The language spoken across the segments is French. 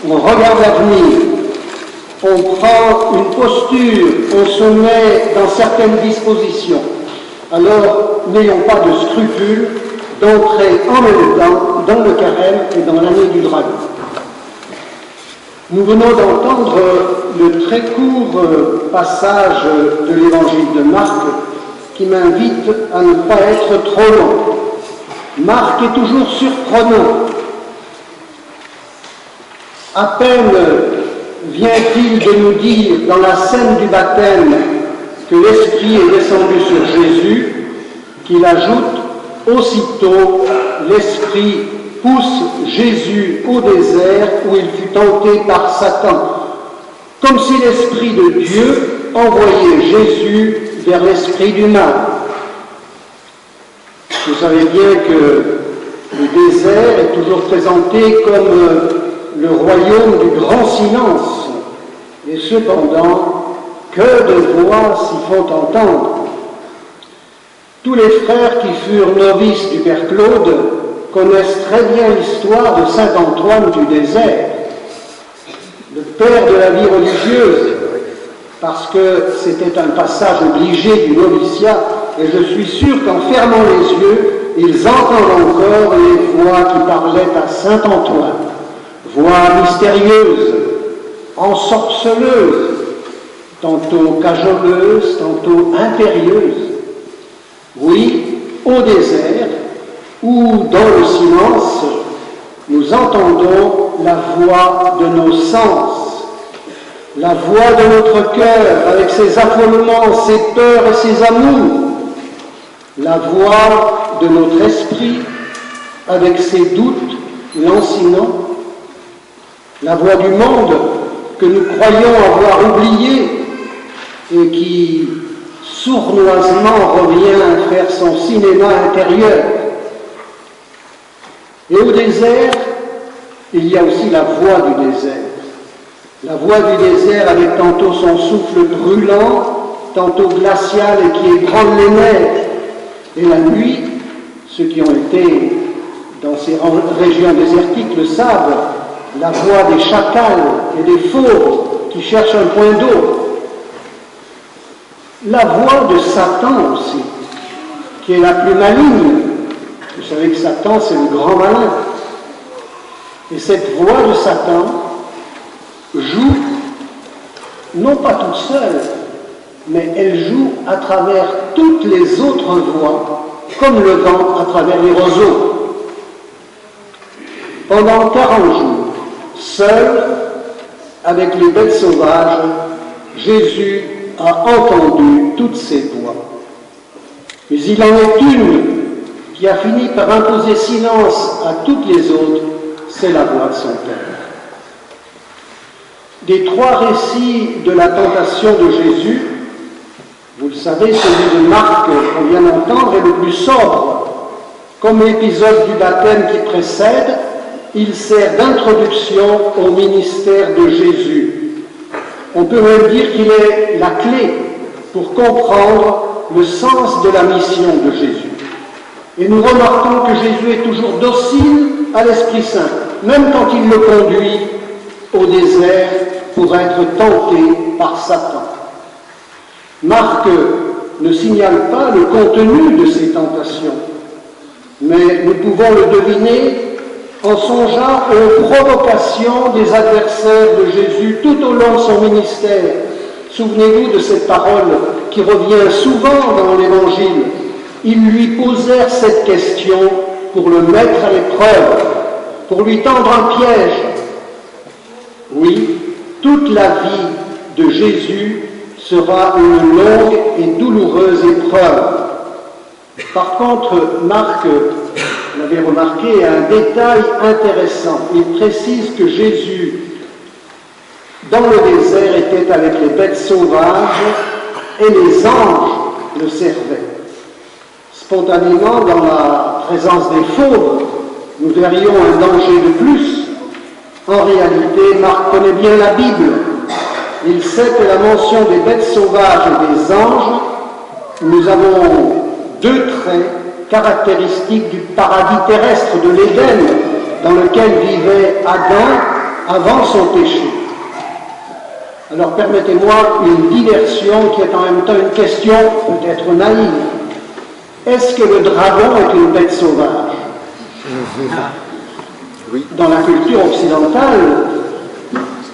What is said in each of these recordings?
on regarde l'avenir, on prend une posture, on se met dans certaines dispositions. Alors, n'ayons pas de scrupules d'entrer en même temps dans le carême et dans l'année du dragon. Nous venons d'entendre le très court passage de l'évangile de Marc qui m'invite à ne pas être trop long. Marc est toujours surprenant. À peine vient-il de nous dire dans la scène du baptême que l'Esprit est descendu sur Jésus, qu'il ajoute aussitôt l'Esprit pousse Jésus au désert où il fut tenté par Satan, comme si l'Esprit de Dieu envoyait Jésus vers l'esprit du mal. Vous savez bien que le désert est toujours présenté comme le royaume du grand silence, et cependant, que de voix s'y font entendre. Tous les frères qui furent novices du Père Claude connaissent très bien l'histoire de saint Antoine du désert, le père de la vie religieuse, parce que c'était un passage obligé du noviciat, et je suis sûr qu'en fermant les yeux, ils entendent encore les voix qui parlaient à saint Antoine, voix mystérieuses, ensorceleuses, tantôt cajoleuses, tantôt impérieuses. Oui, au désert, où dans le silence, nous entendons la voix de nos sens, la voix de notre cœur avec ses affolements, ses peurs et ses amours, la voix de notre esprit avec ses doutes lancinants, la voix du monde que nous croyons avoir oublié et qui sournoisement revient faire son cinéma intérieur. Et au désert, il y a aussi la voix du désert. La voix du désert avec tantôt son souffle brûlant, tantôt glacial et qui ébranle les nerfs. Et la nuit, ceux qui ont été dans ces régions désertiques le savent, la voix des chacals et des fauves qui cherchent un point d'eau. La voix de Satan aussi, qui est la plus maligne. Vous savez que Satan, c'est le grand malin. Et cette voix de Satan joue, non pas toute seule, mais elle joue à travers toutes les autres voix, comme le vent à travers les roseaux. Pendant 40 jours, seul, avec les bêtes sauvages, Jésus a entendu toutes ces voix. Mais il en est une qui a fini par imposer silence à toutes les autres, c'est la voix de son Père. Des trois récits de la tentation de Jésus, vous le savez, celui de Marc qu'on vient d'entendre est le plus sobre. Comme l'épisode du baptême qui précède, il sert d'introduction au ministère de Jésus. On peut même dire qu'il est la clé pour comprendre le sens de la mission de Jésus. Et nous remarquons que Jésus est toujours docile à l'Esprit Saint, même quand il le conduit au désert pour être tenté par Satan. Marc ne signale pas le contenu de ces tentations, mais nous pouvons le deviner en songeant aux provocations des adversaires de Jésus tout au long de son ministère. Souvenez-vous de cette parole qui revient souvent dans l'Évangile. Ils lui posèrent cette question pour le mettre à l'épreuve, pour lui tendre un piège. Oui, toute la vie de Jésus sera une longue et douloureuse épreuve. Par contre, Marc, vous l'avez remarqué, a un détail intéressant. Il précise que Jésus, dans le désert, était avec les bêtes sauvages et les anges le servaient. Spontanément, dans la présence des fauves, nous verrions un danger de plus. En réalité, Marc connaît bien la Bible. Il sait que la mention des bêtes sauvages et des anges, nous avons deux traits caractéristiques du paradis terrestre de l'Éden, dans lequel vivaient Adam avant son péché. Alors permettez-moi une diversion qui est en même temps une question peut-être naïve. Est-ce que le dragon est une bête sauvage? Oui. Dans la culture occidentale,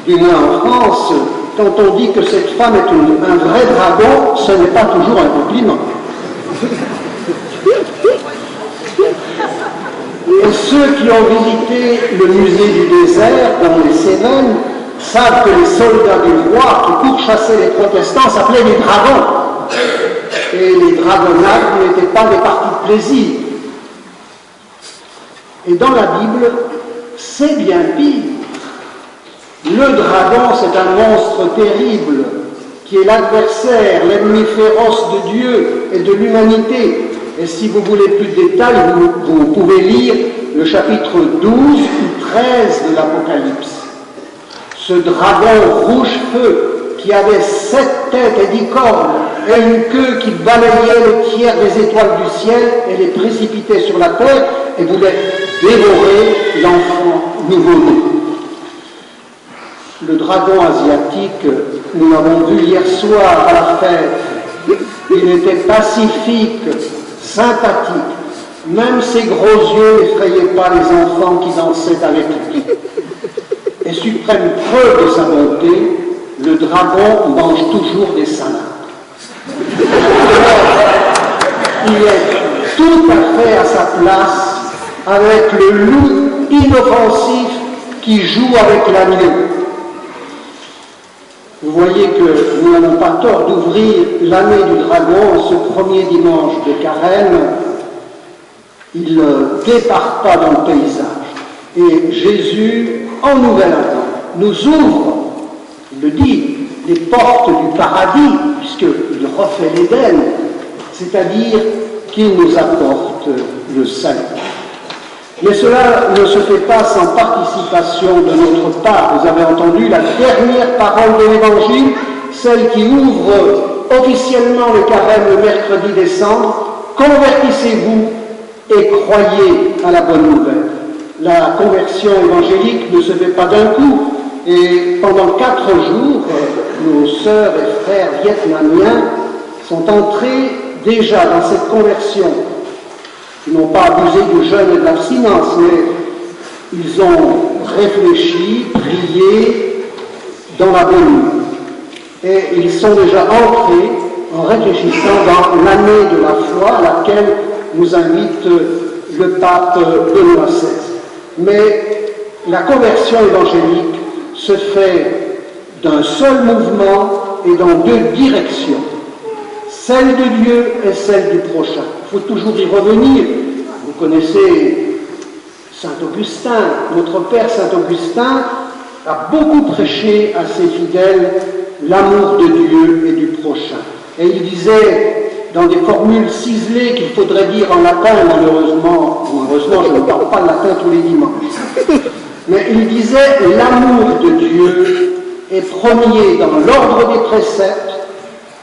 du moins en France, quand on dit que cette femme est un vrai dragon, ce n'est pas toujours un compliment. Et ceux qui ont visité le musée du désert dans les Cévennes savent que les soldats du roi qui pourchassaient les protestants s'appelaient les dragons. Et les dragonnades n'étaient pas des parties de plaisir. Et dans la Bible, c'est bien pire. Le dragon, c'est un monstre terrible qui est l'adversaire, l'ennemi féroce de Dieu et de l'humanité. Et si vous voulez plus de détails, vous pouvez lire le chapitre 12 ou 13 de l'Apocalypse. Ce dragon rouge-feu qui avait 7 têtes et 10 cornes et une queue qui balayait le tiers des étoiles du ciel et les précipitait sur la terre et voulait dévorer l'enfant nouveau-né. Le dragon asiatique, nous l'avons vu hier soir à la fête, il était pacifique, sympathique. Même ses gros yeux n'effrayaient pas les enfants qui dansaient avec lui. Et suprême preuve de sa bonté, le dragon mange toujours des salades. Il est tout à fait à sa place avec le loup inoffensif qui joue avec l'agneau. Vous voyez que nous n'avons pas tort d'ouvrir l'année du dragon ce premier dimanche de carême. Il ne départ pas dans le paysage. Et Jésus, en nouvel Adam, nous ouvre, il le dit, les portes du paradis, puisqu'il refait l'Éden, c'est-à-dire qu'il nous apporte le salut. Mais cela ne se fait pas sans participation de notre part. Vous avez entendu la dernière parole de l'Évangile, celle qui ouvre officiellement le carême le mercredi décembre. Convertissez-vous et croyez à la bonne nouvelle. La conversion évangélique ne se fait pas d'un coup. Et pendant 4 jours, nos sœurs et frères vietnamiens sont entrés déjà dans cette conversion. Ils n'ont pas abusé du jeûne et de l'abstinence, mais ils ont réfléchi, prié dans la bonne. Et ils sont déjà entrés en réfléchissant dans l'année de la foi à laquelle nous invite le pape Benoît XVI. Mais la conversion évangélique se fait d'un seul mouvement et dans 2 directions. Celle de Dieu et celle du prochain. Il faut toujours y revenir. Vous connaissez Saint Augustin. Notre Père Saint Augustin a beaucoup prêché à ses fidèles l'amour de Dieu et du prochain. Et il disait, dans des formules ciselées qu'il faudrait dire en latin, malheureusement, ou heureusement, je ne parle pas le latin tous les dimanches, mais il disait, l'amour de Dieu est premier dans l'ordre des préceptes,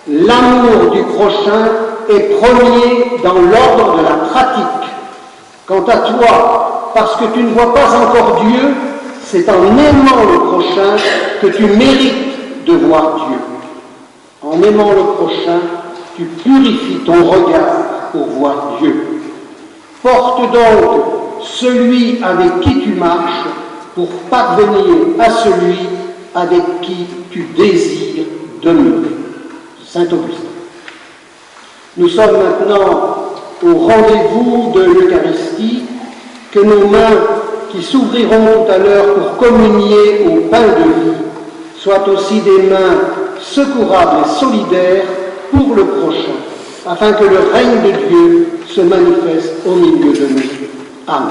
l'amour du prochain est premier dans l'ordre de la pratique. Quant à toi, parce que tu ne vois pas encore Dieu, c'est en aimant le prochain que tu mérites de voir Dieu. En aimant le prochain, tu purifies ton regard pour voir Dieu. Porte donc celui avec qui tu marches pour parvenir à celui avec qui tu désires demeurer. Saint Augustin. Nous sommes maintenant au rendez-vous de l'Eucharistie, que nos mains qui s'ouvriront tout à l'heure pour communier au pain de vie soient aussi des mains secourables et solidaires pour le prochain, afin que le règne de Dieu se manifeste au milieu de nous. Amen.